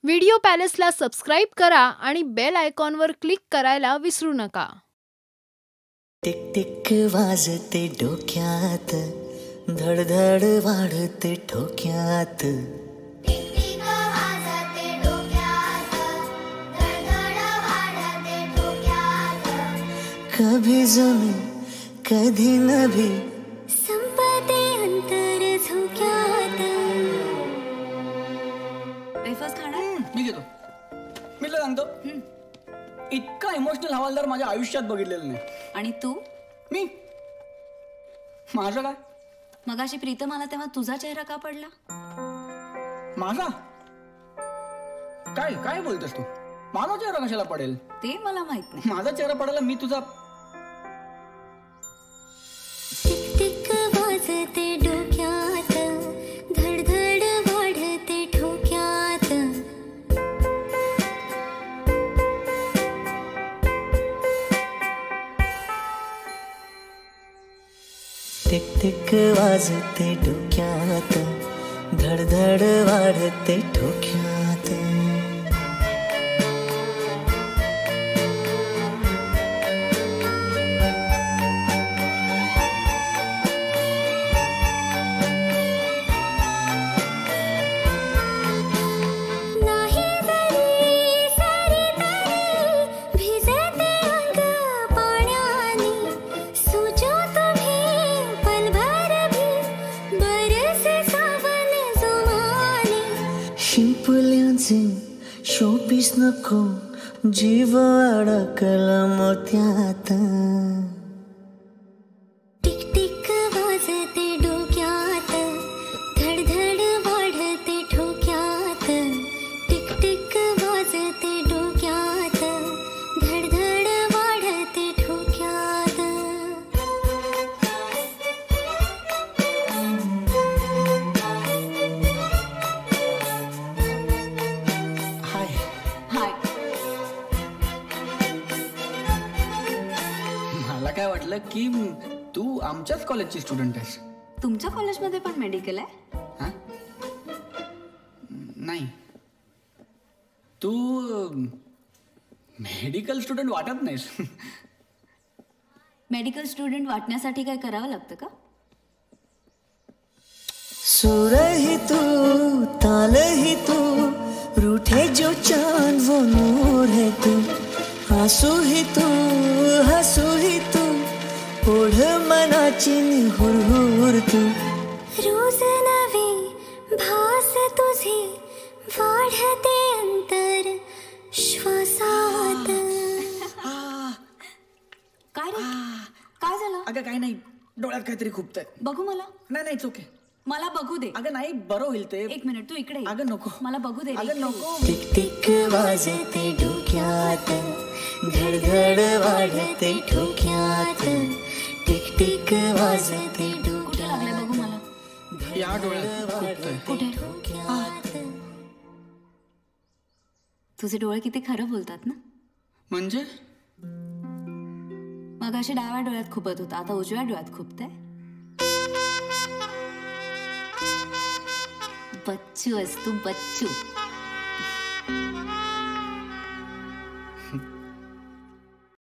Video पॅलेसला subscribe करा आणि bell आयकॉनवर क्लिक करायला विसरू नका. टिक टिक वाजते डोक्यात, धडधड वाढते ठोक्यात. कभी जमी कधी नभी, संपते अंतर झोक्यात. वेफर्स खाणार? मी घेतो. मी तुला सांगतो, इतका इमोशनल हवालदार माझ्या आयुष्यात बघितलेलं नाही. आणि तू? मी माझं काय? मगाशी प्रीतम आला तेव्हा तुझा चेहरा का पडला? माझा? काय काय बोलतोस तू? माझा चेहरा कशाला पडेल? ते मला माहित नाही. माझा चेहरा पडायला मी तुझा. टिक टिक वाजते डोक्यात, धडधड वाढते ठोक्यात. टिक टिक वाजते डोक्यात, धडधड वाढते ठोक्यात. शिंपल्यांचे शोपीस नको, जीव अडकला मोत्यात. टिक टिक वाजते डोक्यात, धडधड वाढते ठोक्यात. टिक टिक वाजते डोक्यात, धडधड वाढते ठोक्यात. मला काय वाटलं की तू आमच्याच कॉलेजची स्टुडंट आहेस. तुमच्या कॉलेजमध्ये पण मेडिकल आहे? हा? नाही, तू मेडिकल स्टुडंट वाटत नाहीस. मेडिकल स्टुडंट वाटण्यासाठी काय करावं लागतं का? सुर ही तू, ताल ही तू, रूठे जो चांद वो नूर है तू. हसू ही तू, हसू ही तू, ओढ मनाची हुरहुर तू. रोज नवी भास तुझी, वाढते अंतर श्वासात. काय रे, काय झालं? अगं काय नाही, डोळ्यात काहीतरी खुपतंय. बघू मला. नाही नाही, चोके. मला बघू दे. अगं नाही, बरं होईल ते. एक मिनिट, तू इकडे ये. अगं नको. मला बघू दे. अगं नको. टिक टिक वाजते डोक्यात, धडधड वाढते ठोक्यात. टिक टिक वाजते कुठे लागले बघू मला. या डोळ्यात खुपतंय. कुठे? तुझे डोळे किती खरं बोलतात ना. म्हणजे मगाशी डाव्या डोळ्यात खुपत होता, आता उजव्या डोळ्यात खुपतंय. बच्चू आहेस तू, बच्चू.